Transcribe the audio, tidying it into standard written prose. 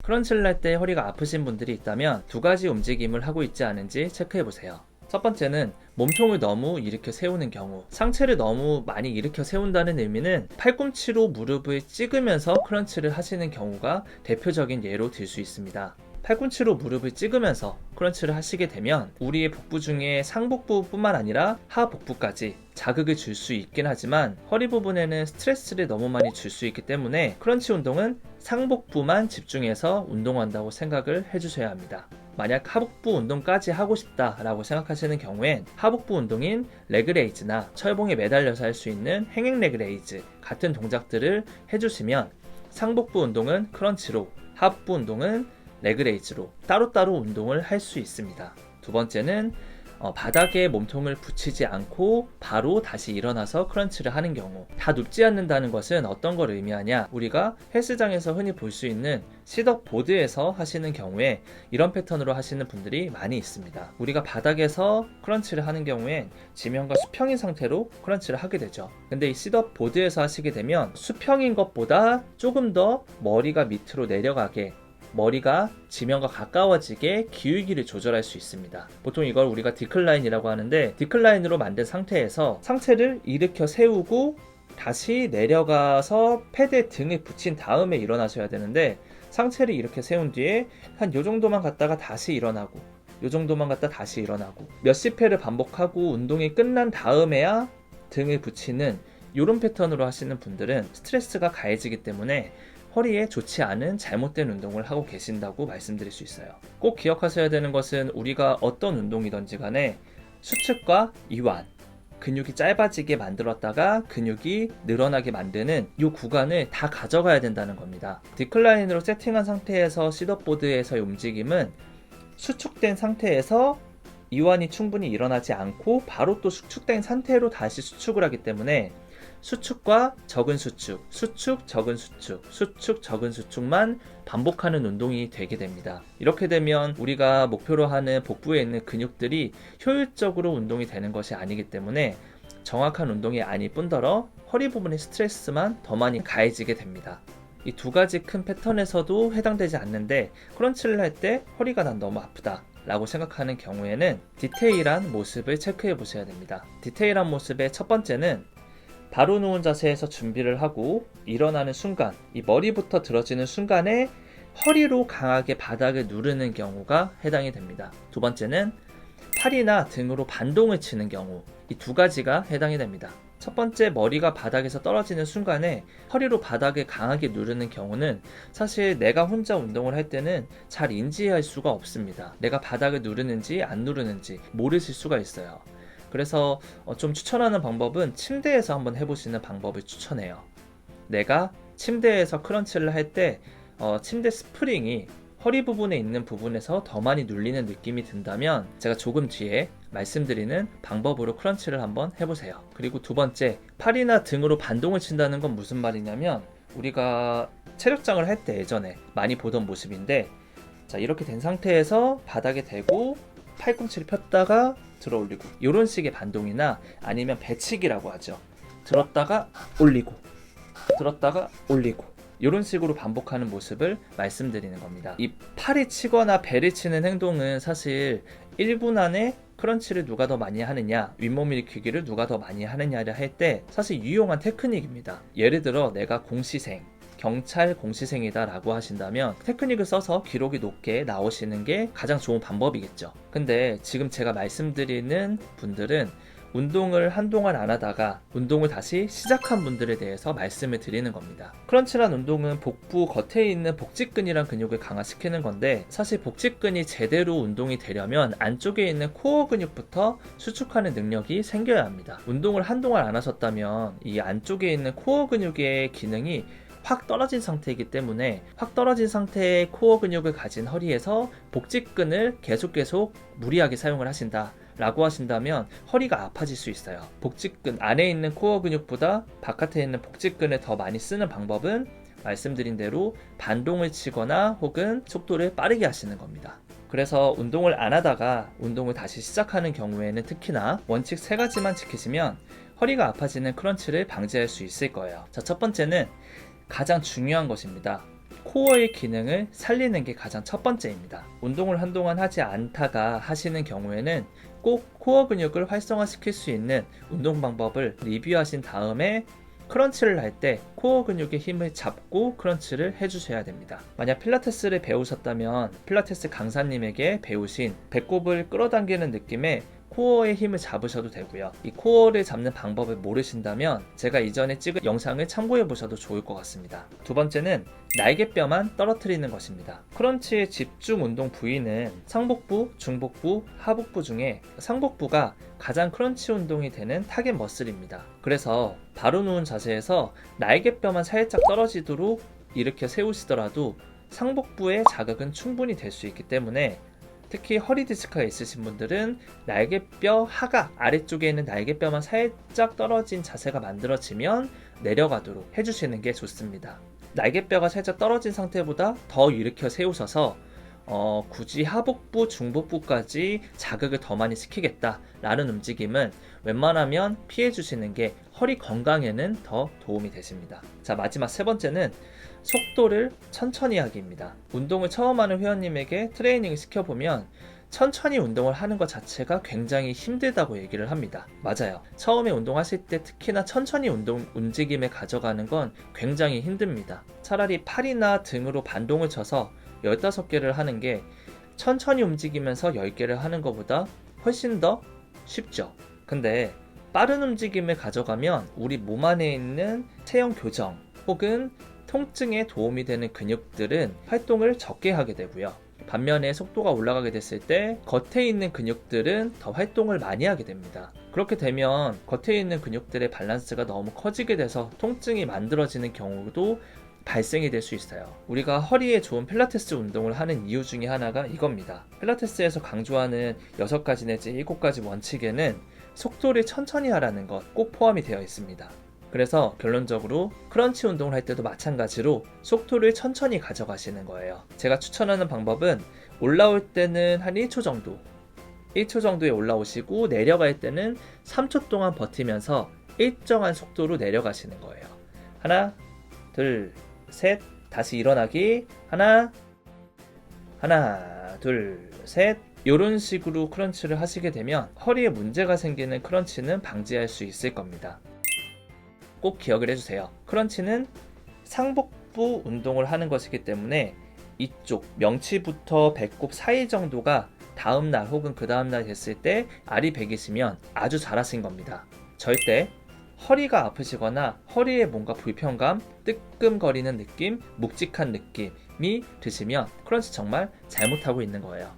크런치를 할 때 허리가 아프신 분들이 있다면 두 가지 움직임을 하고 있지 않은지 체크해 보세요. 첫 번째는 몸통을 너무 일으켜 세우는 경우, 상체를 너무 많이 일으켜 세운다는 의미는 팔꿈치로 무릎을 찍으면서 크런치를 하시는 경우가 대표적인 예로 들 수 있습니다. 팔꿈치로 무릎을 찍으면서 크런치를 하시게 되면 우리의 복부 중에 상복부뿐만 아니라 하복부까지 자극을 줄 수 있긴 하지만 허리 부분에는 스트레스를 너무 많이 줄 수 있기 때문에 크런치 운동은 상복부만 집중해서 운동한다고 생각을 해주셔야 합니다. 만약 하복부 운동까지 하고 싶다라고 생각하시는 경우엔 하복부 운동인 레그레이즈나 철봉에 매달려서 할 수 있는 행행 레그레이즈 같은 동작들을 해주시면 상복부 운동은 크런치로, 하복부 운동은 레그레이즈로 따로따로 운동을 할 수 있습니다. 두 번째는 바닥에 몸통을 붙이지 않고 바로 다시 일어나서 크런치를 하는 경우, 다 눕지 않는다는 것은 어떤 걸 의미하냐, 우리가 헬스장에서 흔히 볼 수 있는 싯업 보드에서 하시는 경우에 이런 패턴으로 하시는 분들이 많이 있습니다. 우리가 바닥에서 크런치를 하는 경우엔 지면과 수평인 상태로 크런치를 하게 되죠. 근데 이 싯업 보드에서 하시게 되면 수평인 것보다 조금 더 머리가 밑으로 내려가게, 머리가 지면과 가까워지게 기울기를 조절할 수 있습니다. 보통 이걸 우리가 디클라인이라고 하는데, 디클라인으로 만든 상태에서 상체를 일으켜 세우고 다시 내려가서 패드에 등을 붙인 다음에 일어나셔야 되는데, 상체를 이렇게 세운 뒤에 한 요 정도만 갔다가 다시 일어나고, 요 정도만 갔다 다시 일어나고 몇십 회를 반복하고 운동이 끝난 다음에야 등을 붙이는 이런 패턴으로 하시는 분들은 스트레스가 가해지기 때문에 허리에 좋지 않은 잘못된 운동을 하고 계신다고 말씀드릴 수 있어요. 꼭 기억하셔야 되는 것은 우리가 어떤 운동이든지 간에 수축과 이완, 근육이 짧아지게 만들었다가 근육이 늘어나게 만드는 이 구간을 다 가져가야 된다는 겁니다. 디클라인으로 세팅한 상태에서 싯업보드에서의 움직임은 수축된 상태에서 이완이 충분히 일어나지 않고 바로 또 수축된 상태로 다시 수축을 하기 때문에 수축과 적은 수축, 수축, 적은 수축, 수축, 적은 수축만 반복하는 운동이 되게 됩니다. 이렇게 되면 우리가 목표로 하는 복부에 있는 근육들이 효율적으로 운동이 되는 것이 아니기 때문에 정확한 운동이 아닐 뿐더러 허리 부분의 스트레스만 더 많이 가해지게 됩니다. 이 두 가지 큰 패턴에서도 해당되지 않는데 크런치를 할 때 허리가 난 너무 아프다 라고 생각하는 경우에는 디테일한 모습을 체크해 보셔야 됩니다. 디테일한 모습의 첫 번째는 바로 누운 자세에서 준비를 하고 일어나는 순간, 이 머리부터 들어지는 순간에 허리로 강하게 바닥을 누르는 경우가 해당이 됩니다. 두 번째는 팔이나 등으로 반동을 치는 경우, 이 두 가지가 해당이 됩니다. 첫 번째, 머리가 바닥에서 떨어지는 순간에 허리로 바닥을 강하게 누르는 경우는 사실 내가 혼자 운동을 할 때는 잘 인지할 수가 없습니다. 내가 바닥을 누르는지 안 누르는지 모르실 수가 있어요. 그래서 좀 추천하는 방법은 침대에서 한번 해보시는 방법을 추천해요. 내가 침대에서 크런치를 할 때 침대 스프링이 허리 부분에 있는 부분에서 더 많이 눌리는 느낌이 든다면 제가 조금 뒤에 말씀드리는 방법으로 크런치를 한번 해보세요. 그리고 두 번째, 팔이나 등으로 반동을 친다는 건 무슨 말이냐면, 우리가 체력장을 할 때 예전에 많이 보던 모습인데, 자, 이렇게 된 상태에서 바닥에 대고 팔꿈치를 폈다가 들어 올리고, 이런 식의 반동이나 아니면 배치기라고 하죠. 들었다가 올리고, 들었다가 올리고, 이런 식으로 반복하는 모습을 말씀드리는 겁니다. 이 팔이 치거나 배를 치는 행동은 사실 1분 안에 크런치를 누가 더 많이 하느냐, 윗몸 일으키기를 누가 더 많이 하느냐를 할 때 사실 유용한 테크닉입니다. 예를 들어 내가 공시생, 경찰 공시생이다 라고 하신다면 테크닉을 써서 기록이 높게 나오시는 게 가장 좋은 방법이겠죠. 근데 지금 제가 말씀드리는 분들은 운동을 한동안 안 하다가 운동을 다시 시작한 분들에 대해서 말씀을 드리는 겁니다. 크런치란 운동은 복부 겉에 있는 복직근이란 근육을 강화시키는 건데, 사실 복직근이 제대로 운동이 되려면 안쪽에 있는 코어 근육부터 수축하는 능력이 생겨야 합니다. 운동을 한동안 안 하셨다면 이 안쪽에 있는 코어 근육의 기능이 확 떨어진 상태이기 때문에 확 떨어진 상태의 코어 근육을 가진 허리에서 복직근을 계속 무리하게 사용을 하신다 라고 하신다면 허리가 아파질 수 있어요. 복직근 안에 있는 코어 근육보다 바깥에 있는 복직근을 더 많이 쓰는 방법은 말씀드린 대로 반동을 치거나 혹은 속도를 빠르게 하시는 겁니다. 그래서 운동을 안 하다가 운동을 다시 시작하는 경우에는 특히나 원칙 3가지만 지키시면 허리가 아파지는 크런치를 방지할 수 있을 거예요. 자, 첫 번째는 가장 중요한 것입니다. 코어의 기능을 살리는 게 가장 첫 번째입니다. 운동을 한동안 하지 않다가 하시는 경우에는 꼭 코어 근육을 활성화시킬 수 있는 운동 방법을 리뷰하신 다음에 크런치를 할 때 코어 근육의 힘을 잡고 크런치를 해주셔야 됩니다. 만약 필라테스를 배우셨다면 필라테스 강사님에게 배우신 배꼽을 끌어당기는 느낌의 코어의 힘을 잡으셔도 되고요. 이 코어를 잡는 방법을 모르신다면 제가 이전에 찍은 영상을 참고해 보셔도 좋을 것 같습니다. 두 번째는 날개뼈만 떨어뜨리는 것입니다. 크런치의 집중 운동 부위는 상복부, 중복부, 하복부 중에 상복부가 가장 크런치 운동이 되는 타겟 머슬입니다. 그래서 바로 누운 자세에서 날개뼈만 살짝 떨어지도록 이렇게 세우시더라도 상복부의 자극은 충분히 될 수 있기 때문에 특히 허리 디스크가 있으신 분들은 날개뼈 하각 아래쪽에 있는 날개뼈만 살짝 떨어진 자세가 만들어지면 내려가도록 해주시는 게 좋습니다. 날개뼈가 살짝 떨어진 상태보다 더 일으켜 세우셔서 굳이 하복부, 중복부까지 자극을 더 많이 시키겠다 라는 움직임은 웬만하면 피해 주시는 게 허리 건강에는 더 도움이 되십니다. 자, 마지막 세 번째는 속도를 천천히 하기입니다. 운동을 처음 하는 회원님에게 트레이닝을 시켜보면 천천히 운동을 하는 것 자체가 굉장히 힘들다고 얘기를 합니다. 맞아요. 처음에 운동하실 때 특히나 천천히 움직임을 가져가는 건 굉장히 힘듭니다. 차라리 팔이나 등으로 반동을 쳐서 15개를 하는 게 천천히 움직이면서 10개를 하는 것보다 훨씬 더 쉽죠. 근데 빠른 움직임을 가져가면 우리 몸 안에 있는 체형 교정 혹은 통증에 도움이 되는 근육들은 활동을 적게 하게 되고요. 반면에 속도가 올라가게 됐을 때 겉에 있는 근육들은 더 활동을 많이 하게 됩니다. 그렇게 되면 겉에 있는 근육들의 밸런스가 너무 커지게 돼서 통증이 만들어지는 경우도 발생이 될 수 있어요. 우리가 허리에 좋은 필라테스 운동을 하는 이유 중에 하나가 이겁니다. 필라테스에서 강조하는 6가지 내지 7가지 원칙에는 속도를 천천히 하라는 것 꼭 포함이 되어 있습니다. 그래서 결론적으로 크런치 운동을 할 때도 마찬가지로 속도를 천천히 가져가시는 거예요. 제가 추천하는 방법은 올라올 때는 한 1초 정도에 올라오시고 내려갈 때는 3초 동안 버티면서 일정한 속도로 내려가시는 거예요. 하나, 둘, 셋, 다시 일어나기. 하나, 둘, 셋. 이런 식으로 크런치를 하시게 되면 허리에 문제가 생기는 크런치는 방지할 수 있을 겁니다. 꼭 기억을 해주세요. 크런치는 상복부 운동을 하는 것이기 때문에 이쪽 명치부터 배꼽 사이 정도가 다음날 혹은 그 다음날 됐을 때 알이 배기시면 아주 잘하신 겁니다. 절대 허리가 아프시거나 허리에 뭔가 불편감, 뜨끔거리는 느낌, 묵직한 느낌이 드시면 크런치 정말 잘못하고 있는 거예요.